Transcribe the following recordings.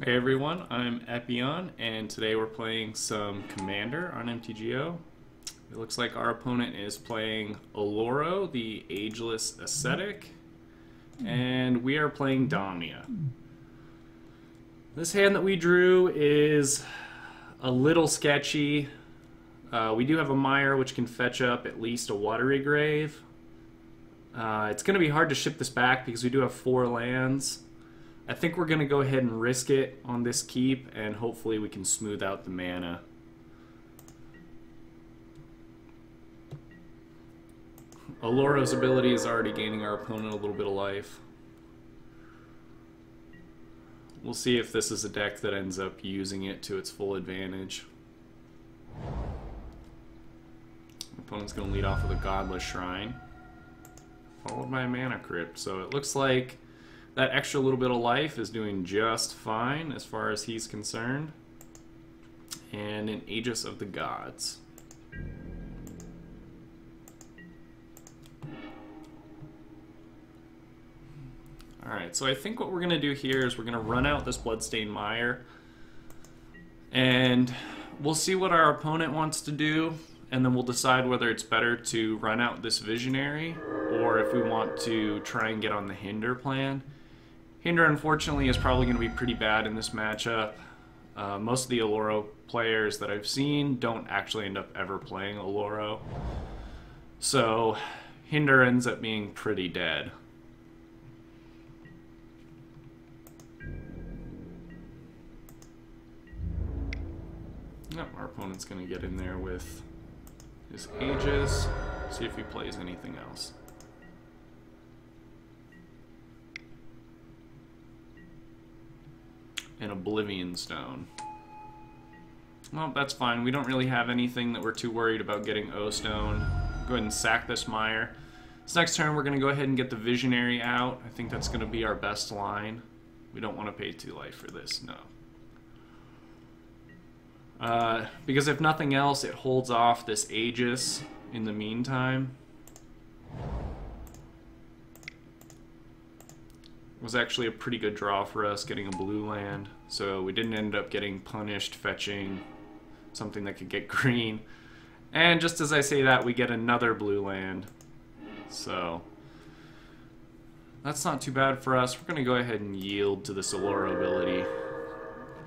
Hey everyone, I'm Epion, and today we're playing some Commander on MTGO. It looks like our opponent is playing Oloro, the Ageless Ascetic, and we are playing Damia. This hand that we drew is a little sketchy. We do have a Mire which can fetch up at least a Watery Grave. It's going to be hard to ship this back because we do have 4 lands. I think we're going to go ahead and risk it on this keep, and hopefully we can smooth out the mana. Oloro's ability is already gaining our opponent a little bit of life. We'll see if this is a deck that ends up using it to its full advantage. Our opponent's going to lead off with a Godless Shrine, followed by a Mana Crypt. So it looks like that extra little bit of life is doing just fine as far as he's concerned. And an Aegis of the Gods. Alright, so I think what we're going to do here is we're going to run out this Bloodstained Mire. And we'll see what our opponent wants to do, and then we'll decide whether it's better to run out this Visionary or if we want to try and get on the Hinder plan. Hinder, unfortunately, is probably going to be pretty bad in this matchup. Most of the Oloro players that I've seen don't actually end up ever playing Oloro. So, Hinder ends up being pretty dead. Yep, our opponent's going to get in there with his Aegis, see if he plays anything else. An Oblivion Stone. Well, that's fine. We don't really have anything that we're too worried about getting O-Stone. Go ahead and sack this Mire. This next turn, we're going to go ahead and get the Visionary out. I think that's going to be our best line. We don't want to pay 2 life for this, no. Because if nothing else, it holds off this Aegis in the meantime. Was actually a pretty good draw for us, getting a blue land, so we didn't end up getting punished fetching something that could get green. And just as I say that, we get another blue land, so that's not too bad for us. We're going to go ahead and yield to this Oloro ability.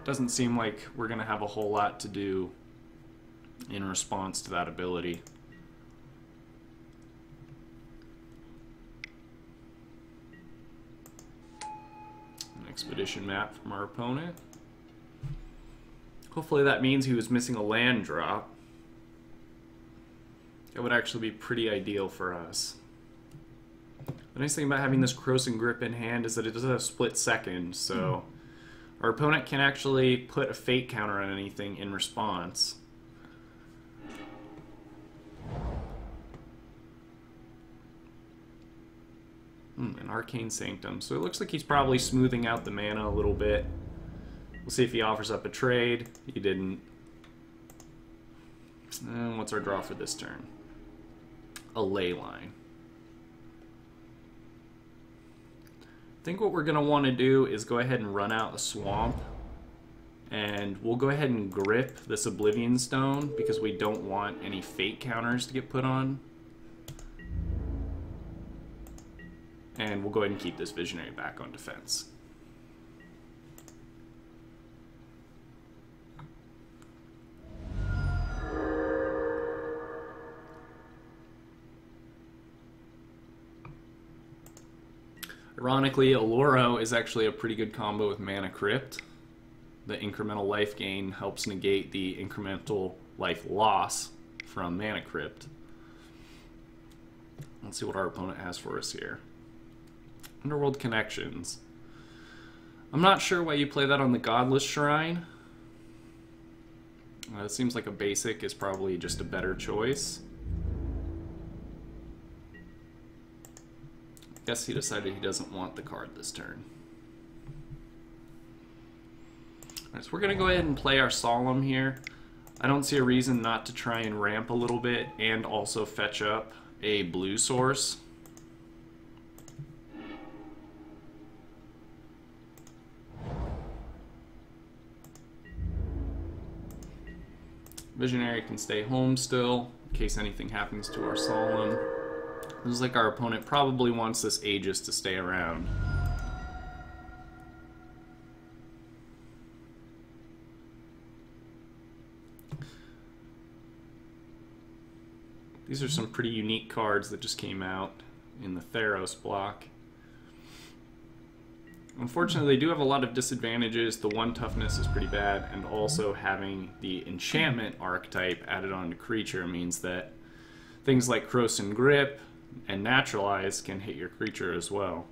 Doesn't seem like we're going to have a whole lot to do in response to that ability. Expedition map from our opponent. Hopefully that means he was missing a land drop. That would actually be pretty ideal for us. The nice thing about having this Krosan Grip in hand is that it does have split second, so our opponent can actually put a fate counter on anything in response. An Arcane Sanctum. So it looks like he's probably smoothing out the mana a little bit. We'll see if he offers up a trade. He didn't. And what's our draw for this turn? A Ley Line. I think what we're going to want to do is go ahead and run out a Swamp. And we'll go ahead and grip this Oblivion Stone because we don't want any fate counters to get put on. And we'll go ahead and keep this Visionary back on defense. Ironically, Oloro is actually a pretty good combo with Mana Crypt. The incremental life gain helps negate the incremental life loss from Mana Crypt. Let's see what our opponent has for us here. Underworld Connections. I'm not sure why you play that on the Godless Shrine. It seems like a basic is probably just a better choice. Guess he decided he doesn't want the card this turn. Alright, so we're going to go ahead and play our Solemn here. I don't see a reason not to try and ramp a little bit and also fetch up a blue source. Visionary can stay home still, in case anything happens to our Solemn. Looks like our opponent probably wants this Aegis to stay around. These are some pretty unique cards that just came out in the Theros block. Unfortunately, they do have a lot of disadvantages. The 1 toughness is pretty bad, and also having the enchantment archetype added onto creature means that things like Krosan Grip and Naturalize can hit your creature as well.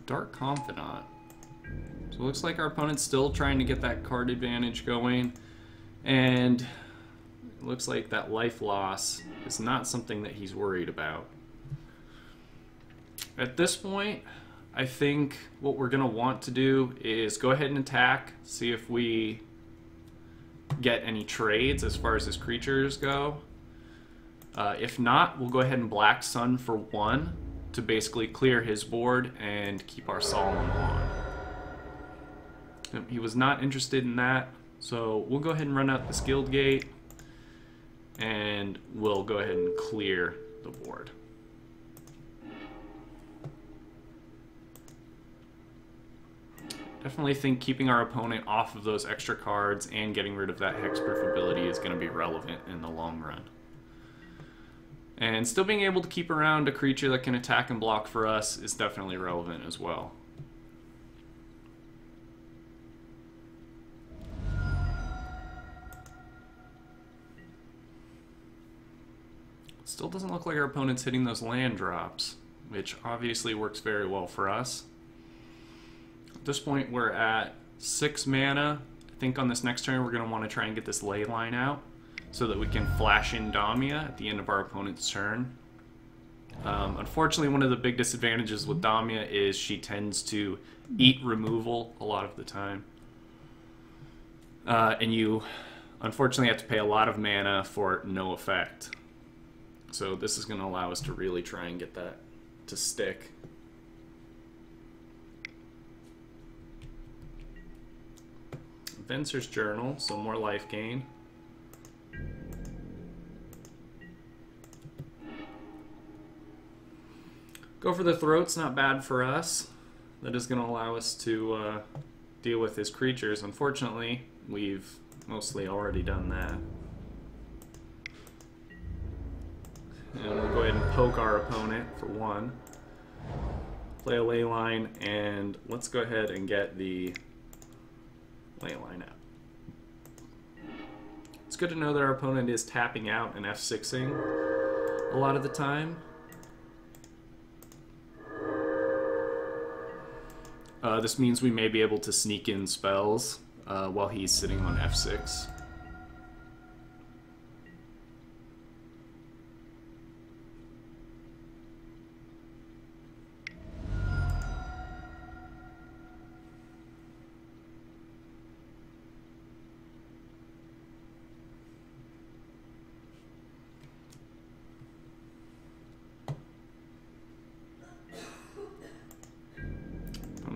Dark Confidant. So it looks like our opponent's still trying to get that card advantage going, and it looks like that life loss is not something that he's worried about. At this point, I think what we're going to want to do is go ahead and attack, see if we get any trades as far as his creatures go. If not, we'll go ahead and Black Sun for 1 to basically clear his board and keep our Solemn on. He was not interested in that, so we'll go ahead and run out the Skilled Gate, and we'll go ahead and clear the board. Definitely think keeping our opponent off of those extra cards and getting rid of that hexproof ability is going to be relevant in the long run. And still being able to keep around a creature that can attack and block for us is definitely relevant as well. Still doesn't look like our opponent's hitting those land drops, which obviously works very well for us. At this point, we're at 6 mana. I think on this next turn, we're going to want to try and get this ley line out so that we can flash in Damia at the end of our opponent's turn. Unfortunately, one of the big disadvantages with Damia is she tends to eat removal a lot of the time. And you, unfortunately, have to pay a lot of mana for no effect. So this is going to allow us to really try and get that to stick. Venser's Journal, so more life gain. Go for the Throat's not bad for us. That is going to allow us to deal with his creatures. Unfortunately, we've mostly already done that. And we'll go ahead and poke our opponent for 1. Play a ley line, and let's go ahead and get the ley line out. It's good to know that our opponent is tapping out and F6ing a lot of the time. This means we may be able to sneak in spells while he's sitting on F6.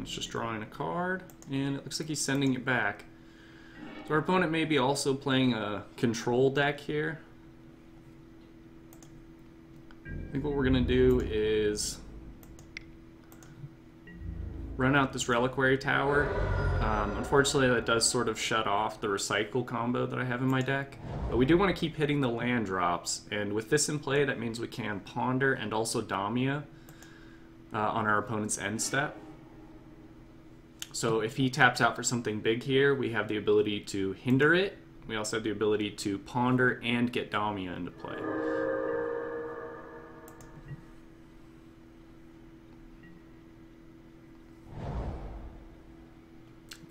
Just drawing a card, and it looks like he's sending it back. So our opponent may be also playing a control deck here. I think what we're going to do is run out this Reliquary Tower. Unfortunately, that does sort of shut off the Recycle combo that I have in my deck. But we do want to keep hitting the land drops, and with this in play, that means we can Ponder and also Damia on our opponent's end step. So if he taps out for something big here, we have the ability to hinder it. We also have the ability to Ponder and get Damia into play.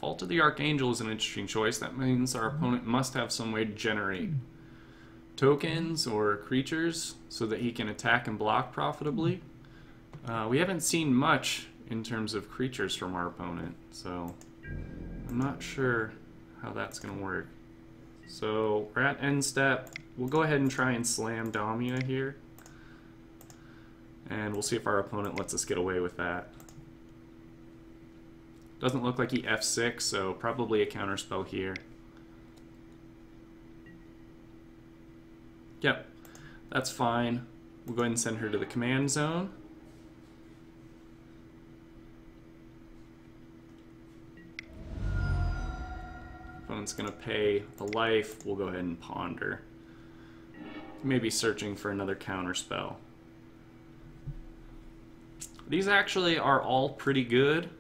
Vault of the Archangel is an interesting choice. That means our opponent must have some way to generate tokens or creatures so that he can attack and block profitably. We haven't seen much in terms of creatures from our opponent, so I'm not sure how that's going to work. So we're at end step. We'll go ahead and try and slam Damia here. And we'll see if our opponent lets us get away with that. Doesn't look like he F6, so probably a counterspell here. Yep, that's fine. We'll go ahead and send her to the command zone. Opponent's going to pay a life. We'll go ahead and ponder. Maybe searching for another counterspell. These actually are all pretty good.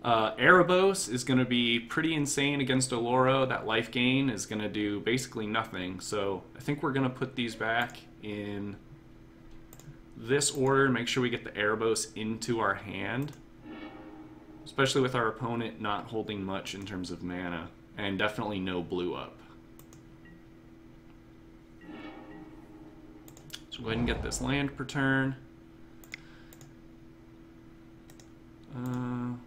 Erebos is going to be pretty insane against Oloro. That life gain is going to do basically nothing. So I think we're going to put these back in this order. Make sure we get the Erebos into our hand. Especially with our opponent not holding much in terms of mana. And definitely no blue up. So go ahead and get this land per turn.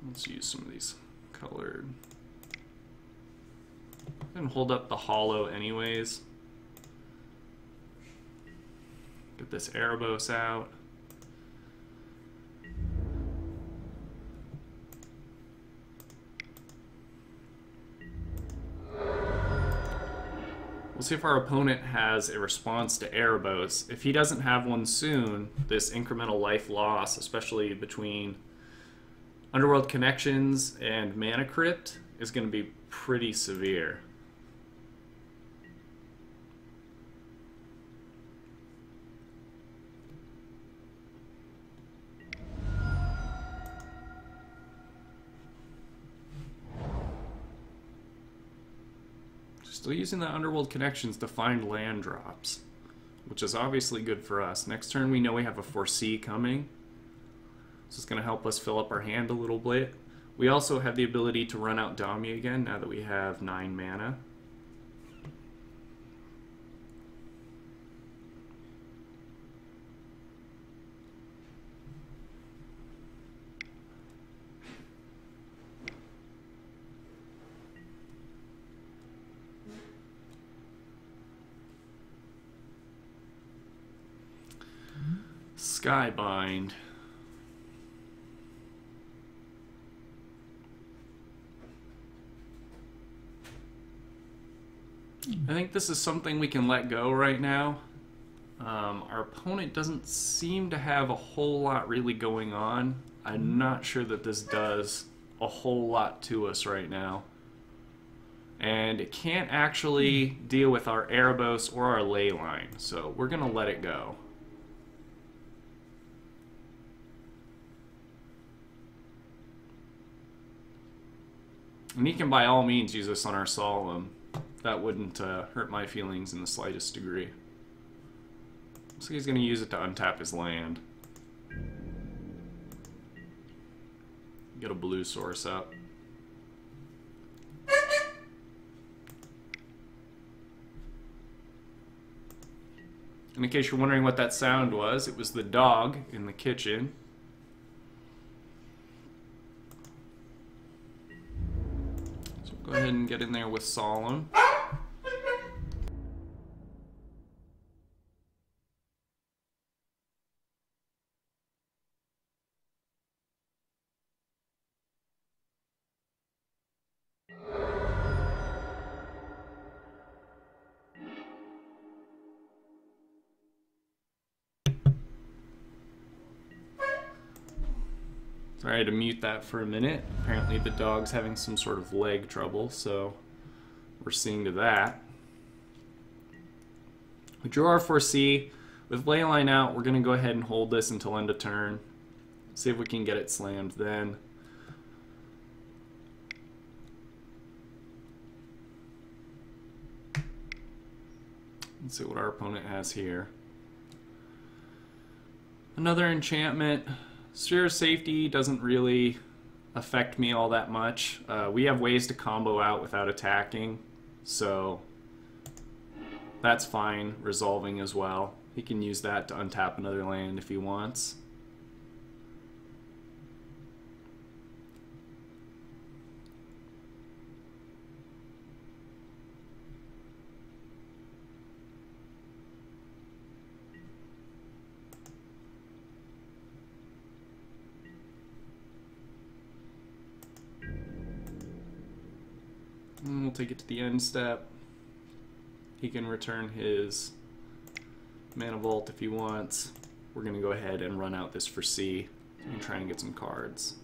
Let's use some of these colored. And hold up the hollow anyways. Get this Erebos out. We'll see if our opponent has a response to Erebos. If he doesn't have one soon, this incremental life loss, especially between Underworld Connections and Mana Crypt, is going to be pretty severe. Still using the Underworld Connections to find land drops, which is obviously good for us. Next turn we know we have a Foresee coming. So it's going to help us fill up our hand a little bit. We also have the ability to run out Damia again now that we have 9 mana. Skybind. I think this is something we can let go right now. Our opponent doesn't seem to have a whole lot really going on. I'm not sure that this does a whole lot to us right now. And it can't actually deal with our Erebos or our Leyline, so we're going to let it go. And he can by all means use this on our Solemn. That wouldn't hurt my feelings in the slightest degree. So he's going to use it to untap his land. Get a blue source up. And in case you're wondering what that sound was, it was the dog in the kitchen. So go ahead and get in there with Solemn. Sorry, I had to mute that for a minute. Apparently the dog's having some sort of leg trouble, so we're seeing to that. We drew our Foresee. With Leyline out, we're going to go ahead and hold this until end of turn. See if we can get it slammed then. Let's see what our opponent has here. Another enchantment. Sphere of Safety doesn't really affect me all that much. We have ways to combo out without attacking, so that's fine, resolving as well. He can use that to untap another land if he wants. And we'll take it to the end step. He can return his Mana Vault if he wants. We're going to go ahead and run out this for C and try and get some cards.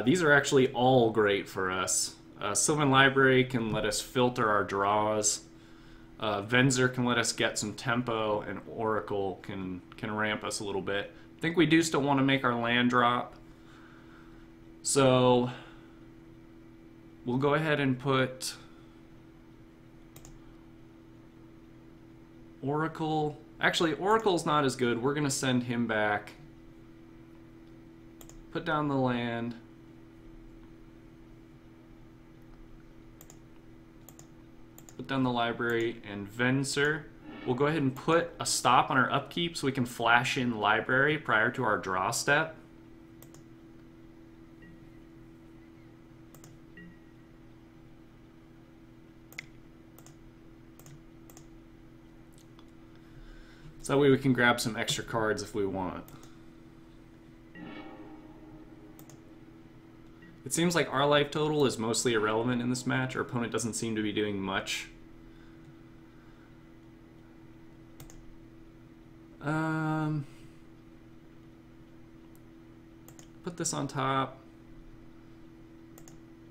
These are actually all great for us. Sylvan Library can let us filter our draws. Venser can let us get some tempo, and Oracle can ramp us a little bit. I think we do still want to make our land drop. So we'll go ahead and put Oracle. Actually, Oracle's not as good. We're going to send him back. Put down the land. Put down the library and Venser. We'll go ahead and put a stop on our upkeep so we can flash in library prior to our draw step. So that way we can grab some extra cards if we want. It seems like our life total is mostly irrelevant in this match. Our opponent doesn't seem to be doing much. Put this on top.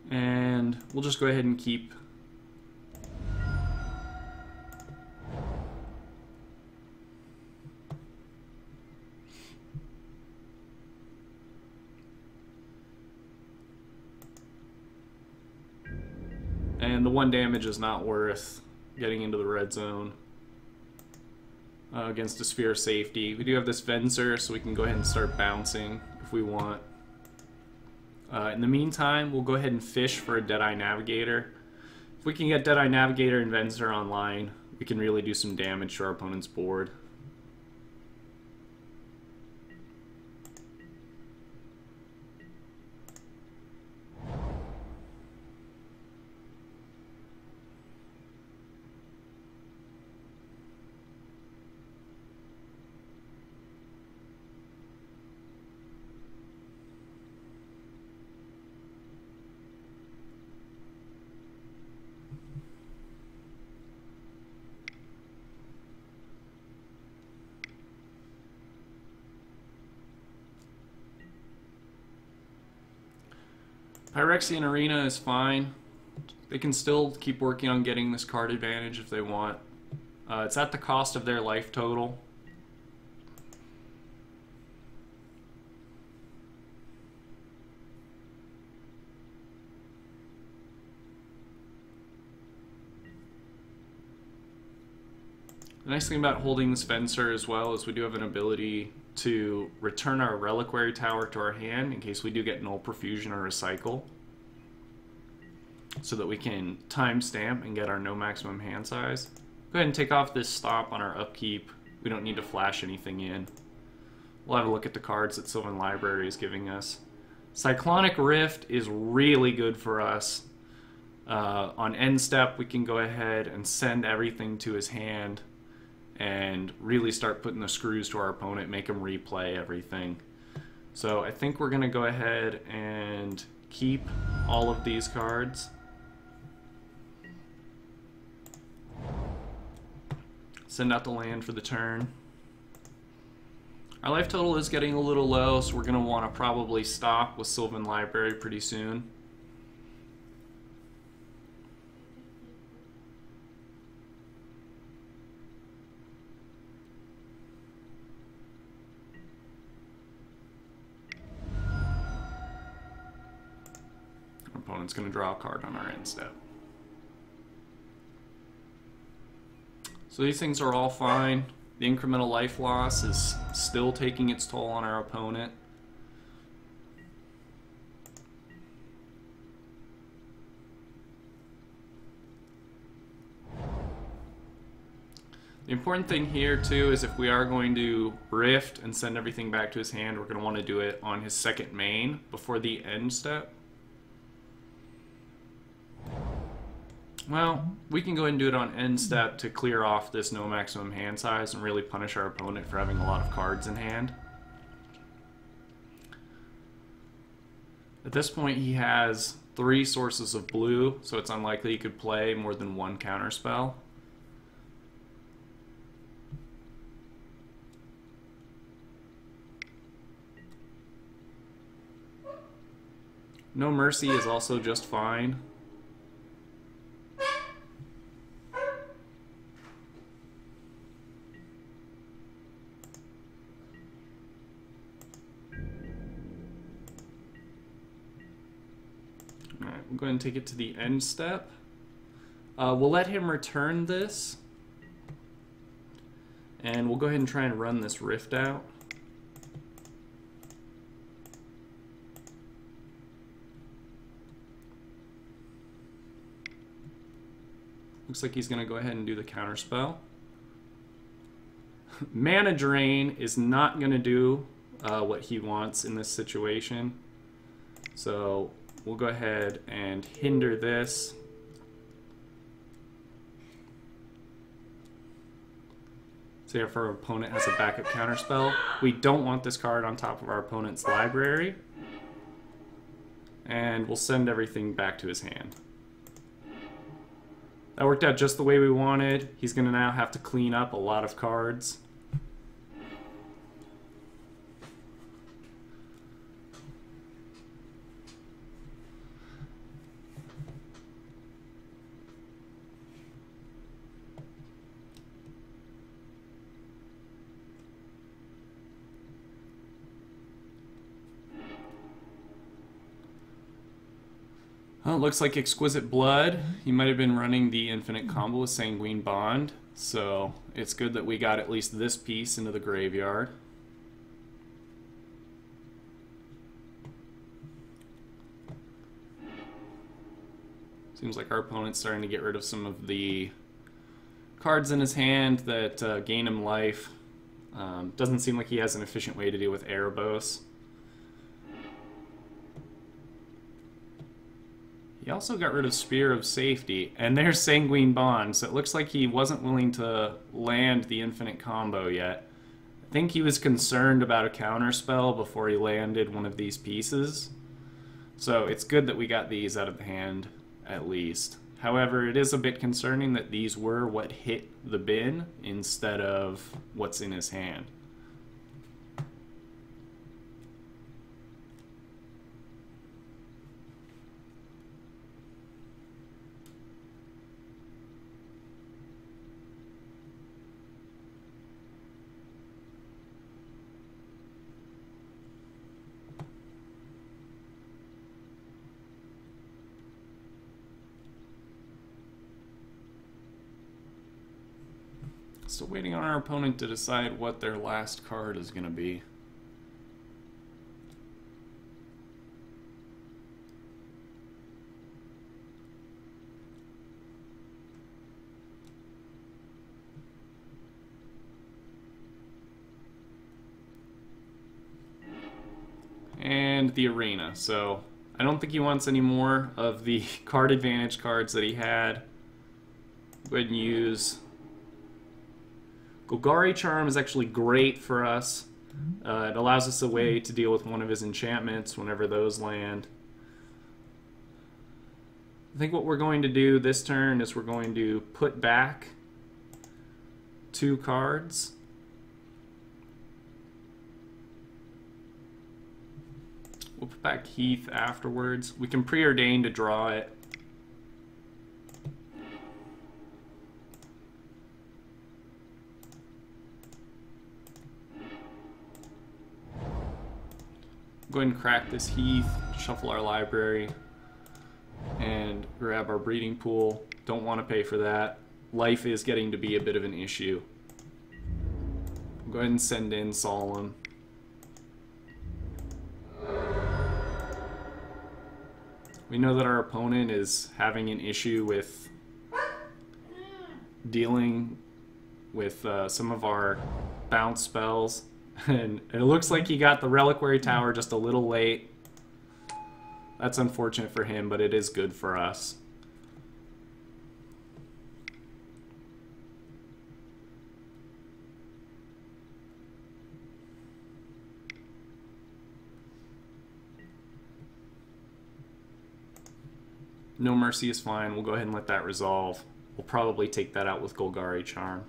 And we'll just go ahead and keep and the 1 damage is not worth getting into the red zone against a Sphere of Safety. We do have this Venser, so we can go ahead and start bouncing if we want. In the meantime, we'll go ahead and fish for a Deadeye Navigator. If we can get Deadeye Navigator and Venser online, we can really do some damage to our opponent's board. Phyrexian Arena is fine. They can still keep working on getting this card advantage if they want. It's at the cost of their life total. The nice thing about holding this Venser as well is we do have an ability to return our Reliquary Tower to our hand in case we do get Null Profusion or Recycle, so that we can timestamp and get our no maximum hand size. Go ahead and take off this stop on our upkeep. We don't need to flash anything in. We'll have a look at the cards that Sylvan Library is giving us. Cyclonic Rift is really good for us. On end step, we can go ahead and send everything to his hand and really start putting the screws to our opponent, make him replay everything. So I think we're going to go ahead and keep all of these cards. Send out the land for the turn. Our life total is getting a little low, so we're going to want to probably stop with Sylvan Library pretty soon. Opponent's going to draw a card on our end step. So these things are all fine. The incremental life loss is still taking its toll on our opponent. The important thing here too is if we are going to rift and send everything back to his hand, we're going to want to do it on his second main before the end step. Well, we can go ahead and do it on end step to clear off this no maximum hand size and really punish our opponent for having a lot of cards in hand. At this point, he has 3 sources of blue, so it's unlikely he could play more than 1 counterspell. No Mercy is also just fine. Alright, we'll go ahead and take it to the end step. We'll let him return this. And we'll go ahead and try and run this Rift out. Looks like he's going to go ahead and do the counterspell. Mana Drain is not going to do what he wants in this situation. So we'll go ahead and hinder this. So if our opponent has a backup counterspell, we don't want this card on top of our opponent's library. And we'll send everything back to his hand. That worked out just the way we wanted. He's going to now have to clean up a lot of cards. Well, it looks like Exquisite Blood. He might have been running the infinite combo with Sanguine Bond, so it's good that we got at least this piece into the graveyard. Seems like our opponent's starting to get rid of some of the cards in his hand that gain him life. Doesn't seem like he has an efficient way to deal with Erebos. He also got rid of Spear of Safety, and there's Sanguine Bond, so it looks like he wasn't willing to land the infinite combo yet. I think he was concerned about a counterspell before he landed one of these pieces. So it's good that we got these out of the hand, at least. However, it is a bit concerning that these were what hit the bin instead of what's in his hand. Still waiting on our opponent to decide what their last card is going to be. And the Arena. So I don't think he wants any more of the card advantage cards that he had. Go ahead and use... Golgari Charm is actually great for us. It allows us a way to deal with one of his enchantments whenever those land. I think what we're going to do this turn is we're going to put back 2 cards. We'll put back Heath afterwards. We can preordain to draw it. Go ahead and crack this Heath, shuffle our library, and grab our breeding pool. Don't want to pay for that. Life is getting to be a bit of an issue. Go ahead and send in Solemn. We know that our opponent is having an issue with dealing with some of our bounce spells. And it looks like he got the Reliquary Tower just a little late. That's unfortunate for him, but it is good for us. No Mercy is fine. We'll go ahead and let that resolve. We'll probably take that out with Golgari Charm.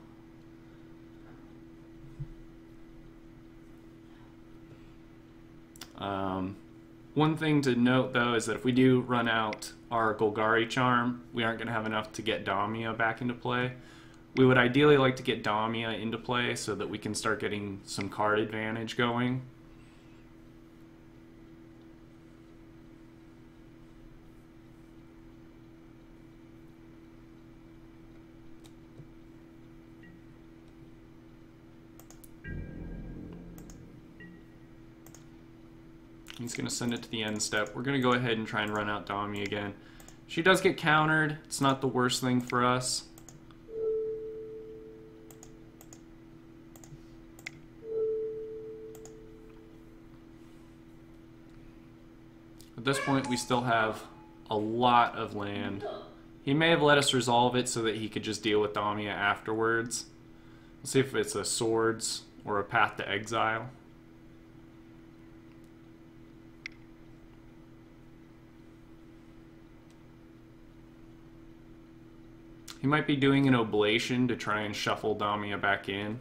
One thing to note, though, is that if we do run out our Golgari Charm, we aren't going to have enough to get Damia back into play. We would ideally like to get Damia into play so that we can start getting some card advantage going. He's going to send it to the end step. We're going to go ahead and try and run out Damia again. She does get countered. It's not the worst thing for us. At this point, we still have a lot of land. He may have let us resolve it so that he could just deal with Damia afterwards. Let's see if it's a Swords or a Path to Exile. He might be doing an Oblation to try and shuffle Damia back in.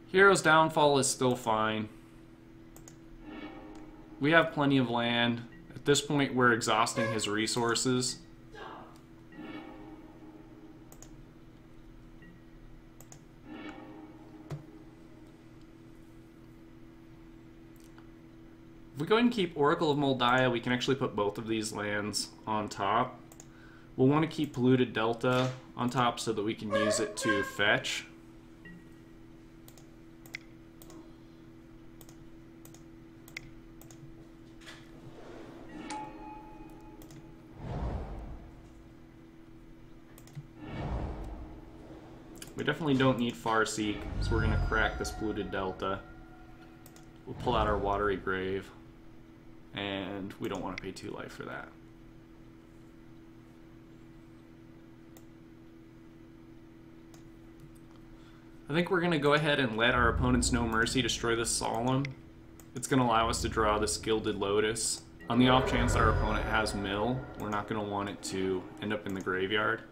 Hero's Downfall is still fine. We have plenty of land. At this point, we're exhausting his resources. If we go ahead and keep Oracle of Moldiah, we can actually put both of these lands on top. We'll want to keep Polluted Delta on top so that we can use it to fetch. We definitely don't need Farseek, so we're going to crack this Polluted Delta. We'll pull out our Watery Grave, and we don't want to pay 2 life for that. I think we're going to go ahead and let our opponent's No Mercy destroy this Solemn. It's going to allow us to draw this Gilded Lotus. On the off chance our opponent has Mill, we're not going to want it to end up in the graveyard.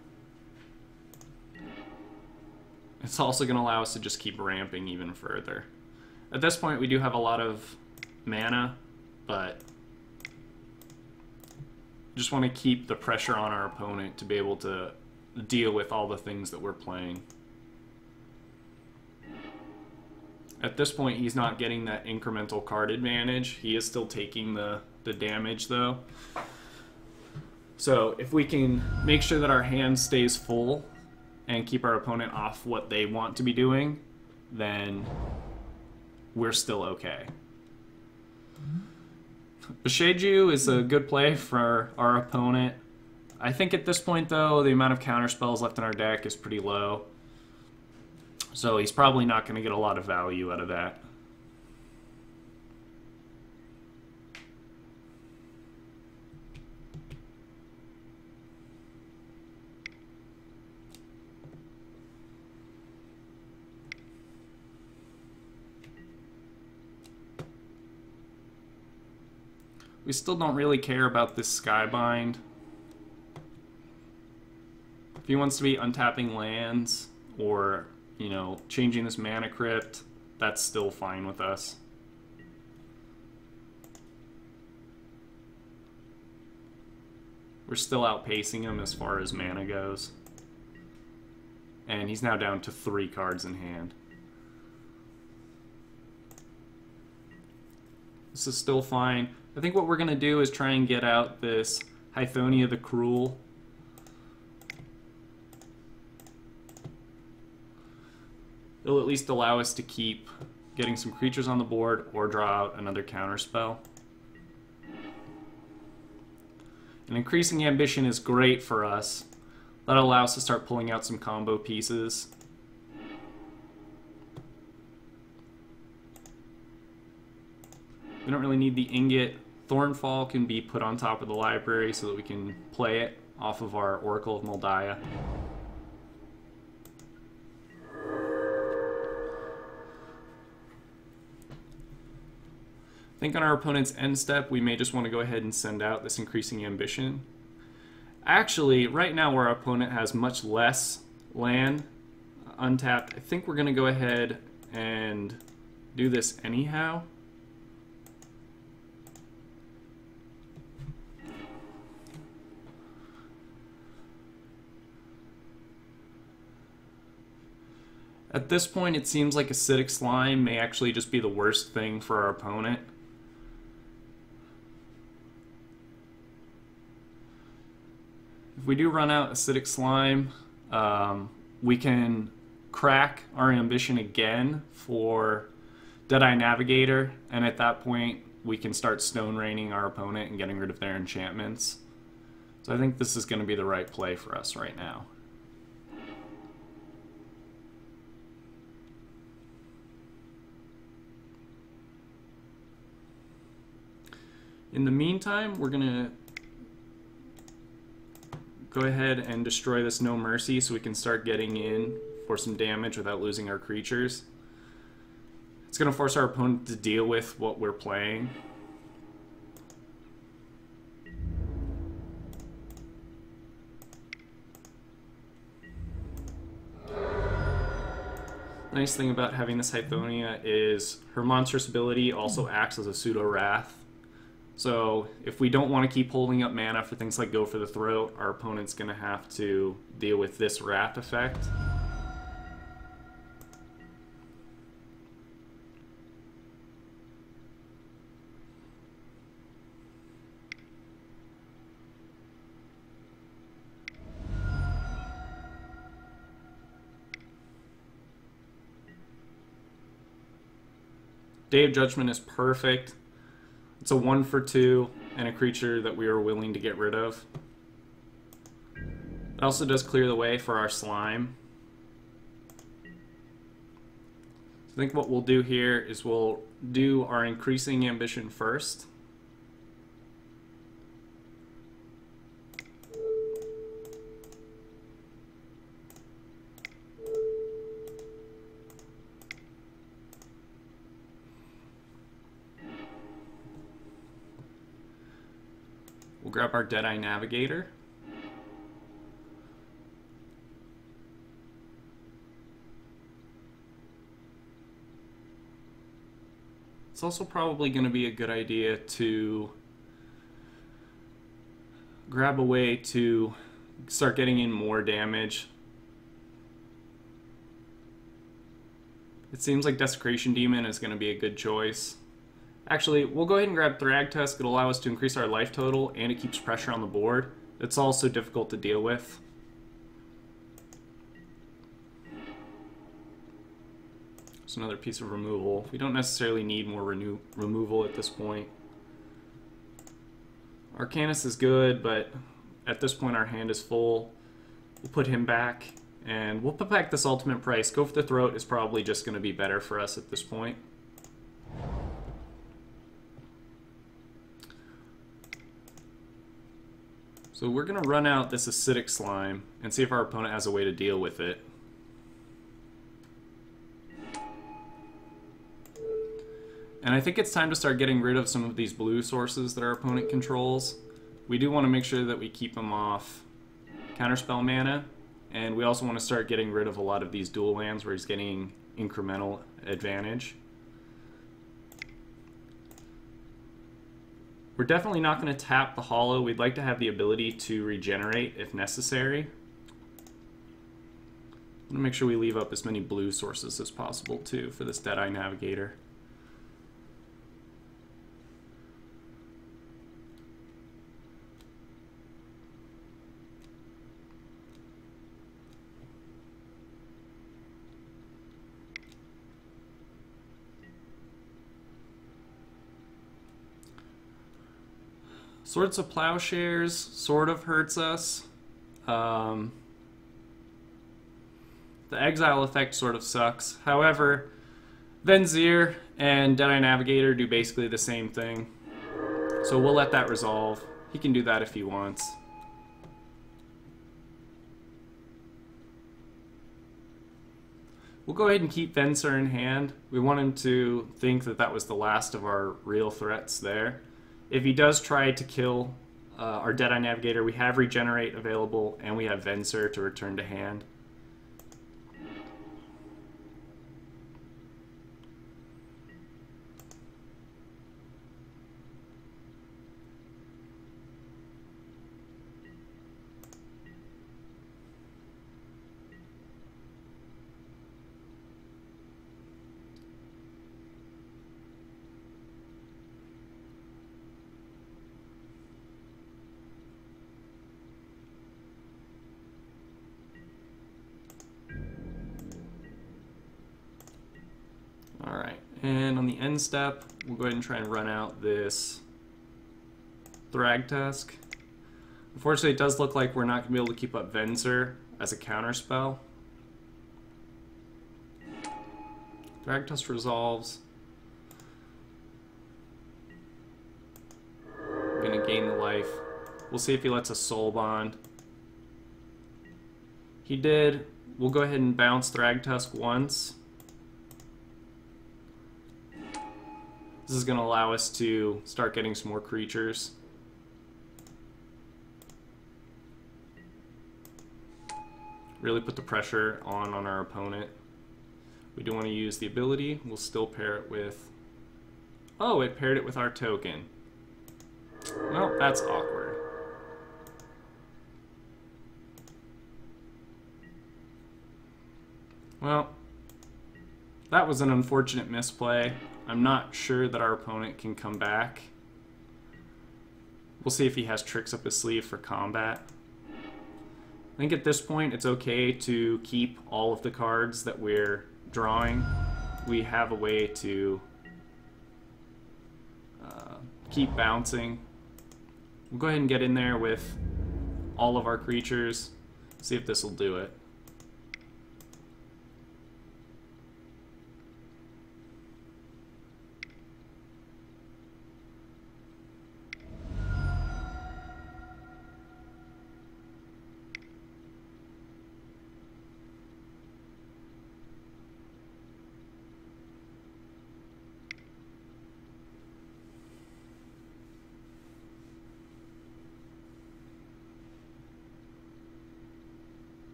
It's also going to allow us to just keep ramping even further. At this point, we do have a lot of mana, but just want to keep the pressure on our opponent to be able to deal with all the things that we're playing. At this point, he's not getting that incremental card advantage. He is still taking the damage, though. So if we can make sure that our hand stays full and keep our opponent off what they want to be doing, then we're still okay. Bisheju is a good play for our opponent. I think at this point, though, the amount of counter spells left in our deck is pretty low. So he's probably not going to get a lot of value out of that. We still don't really care about this Skybind. If he wants to be untapping lands or, you know, changing this Mana Crypt, that's still fine with us. We're still outpacing him as far as mana goes. And he's now down to 3 cards in hand. This is still fine. I think what we're going to do is try and get out this Hythonia the Cruel. It'll at least allow us to keep getting some creatures on the board or draw out another counter spell. And increasing ambition is great for us. That allows us to start pulling out some combo pieces. We don't really need the ingot. Thornfall can be put on top of the library so that we can play it off of our Oracle of Moldiah. I think on our opponent's end step, we may just want to go ahead and send out this Increasing Ambition. Actually, right now where our opponent has much less land untapped, I think we're going to go ahead and do this anyhow. At this point, it seems like Acidic Slime may actually just be the worst thing for our opponent. If we do run out Acidic Slime, we can crack our ambition again for Deadeye Navigator, and at that point we can start stone raining our opponent and getting rid of their enchantments. So I think this is going to be the right play for us right now. In the meantime, we're going to go ahead and destroy this No Mercy so we can start getting in for some damage without losing our creatures. It's going to force our opponent to deal with what we're playing. The nice thing about having this Hythonia is her monstrous ability also acts as a pseudo-wrath. So if we don't want to keep holding up mana for things like Go for the Throat, our opponent's going to have to deal with this wrath effect. Day of Judgment is perfect. It's a 1-for-2 and a creature that we are willing to get rid of. It also does clear the way for our slime. So I think what we'll do here is we'll do our Increasing Ambition first. We'll grab our Deadeye Navigator. It's also probably going to be a good idea to grab a way to start getting in more damage. It seems like Desecration Demon is going to be a good choice. Actually, we'll go ahead and grab Thragtusk. It'll allow us to increase our life total, and it keeps pressure on the board. It's also difficult to deal with. It's another piece of removal. We don't necessarily need more removal at this point. Arcanus is good, but at this point our hand is full. We'll put him back, and we'll put back this Ultimate Price. Go for the Throat is probably just going to be better for us at this point. So we're going to run out this Acidic Slime and see if our opponent has a way to deal with it. And I think it's time to start getting rid of some of these blue sources that our opponent controls. We do want to make sure that we keep them off counterspell mana, and we also want to start getting rid of a lot of these dual lands where he's getting incremental advantage. We're definitely not going to tap the Hollow. We'd like to have the ability to regenerate if necessary. I'm going to make sure we leave up as many blue sources as possible too for this Deadeye Navigator. Swords of Plowshares sort of hurts us. The exile effect sort of sucks. However, Venzir and Deadeye Navigator do basically the same thing. So we'll let that resolve. He can do that if he wants. We'll go ahead and keep Venser in hand. We want him to think that that was the last of our real threats there. If he does try to kill our Deadeye Navigator, we have Regenerate available, and we have Venser to return to hand. Alright, and on the end step, we'll go ahead and try and run out this Thragtusk. Unfortunately, it does look like we're not going to be able to keep up Venser as a counterspell. Thragtusk resolves. We're going to gain the life. We'll see if he lets us Soul Bond. He did. We'll go ahead and bounce Thragtusk once. This is going to allow us to start getting some more creatures. Really put the pressure on our opponent. We do want to use the ability. We'll still pair it with... Oh, it paired it with our token. Well, that's awkward. Well, that was an unfortunate misplay. I'm not sure that our opponent can come back. We'll see if he has tricks up his sleeve for combat. I think at this point it's okay to keep all of the cards that we're drawing. We have a way to keep bouncing. We'll go ahead and get in there with all of our creatures, see if this will do it.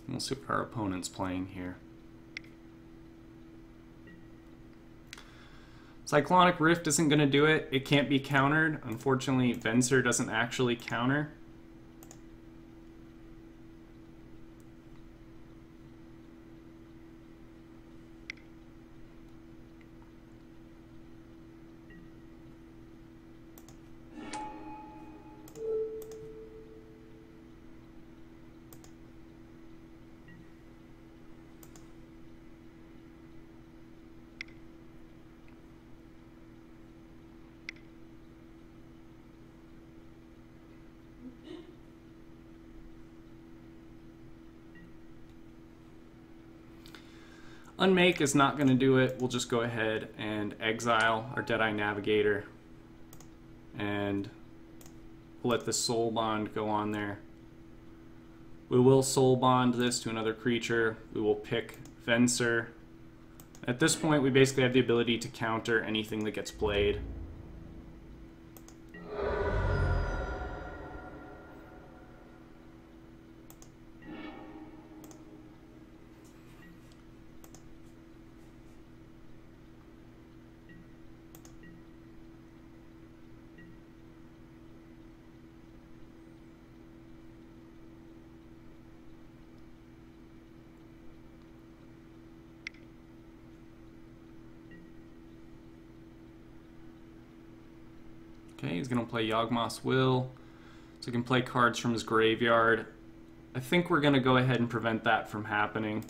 We'll see what our opponent's playing here. Cyclonic Rift isn't going to do it. It can't be countered. Unfortunately, Venser doesn't actually counter. Unmake is not going to do it. We'll just go ahead and exile our Deadeye Navigator. And we'll let the Soul Bond go on there. We will Soul Bond this to another creature. We will pick Venser. At this point, we basically have the ability to counter anything that gets played. Okay, he's going to play Yawgmoth's Will, so he can play cards from his graveyard. I think we're going to go ahead and prevent that from happening.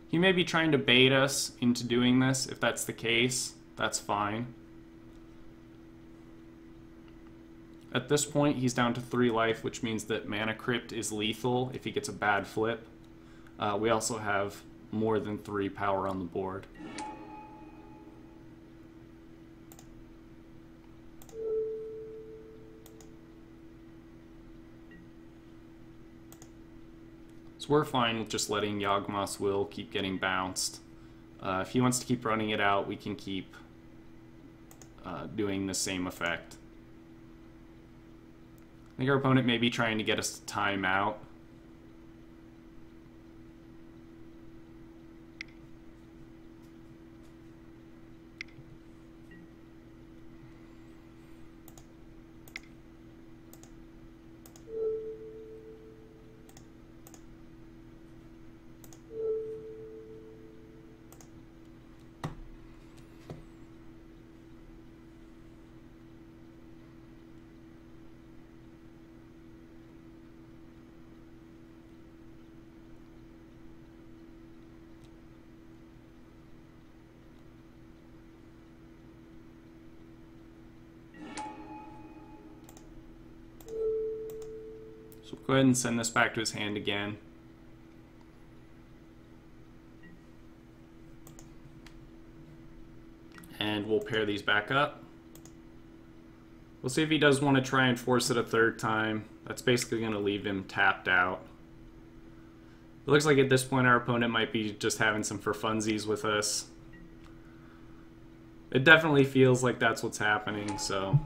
He may be trying to bait us into doing this. If that's the case, that's fine. At this point, he's down to 3 life, which means that Mana Crypt is lethal if he gets a bad flip. We also have more than 3 power on the board. So we're fine with just letting Yawgmoth's Will keep getting bounced. If he wants to keep running it out, we can keep doing the same effect. I think our opponent may be trying to get us to time out. So go ahead and send this back to his hand again. And we'll pair these back up. We'll see if he does want to try and force it a 3rd time. That's basically going to leave him tapped out. It looks like at this point our opponent might be just having some for funsies with us. It definitely feels like that's what's happening, so...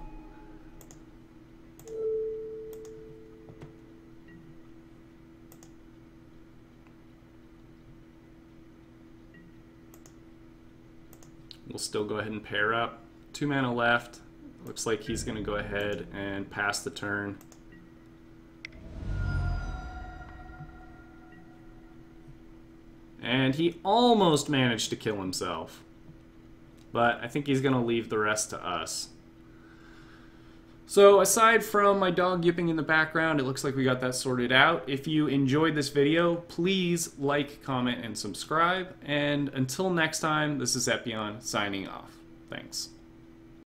We'll still go ahead and pair up. 2 mana left. Looks like he's going to go ahead and pass the turn. And he almost managed to kill himself. But I think he's going to leave the rest to us. So aside from my dog yipping in the background, it looks like we got that sorted out. If you enjoyed this video, please like, comment, and subscribe. And until next time, this is Epion signing off. Thanks.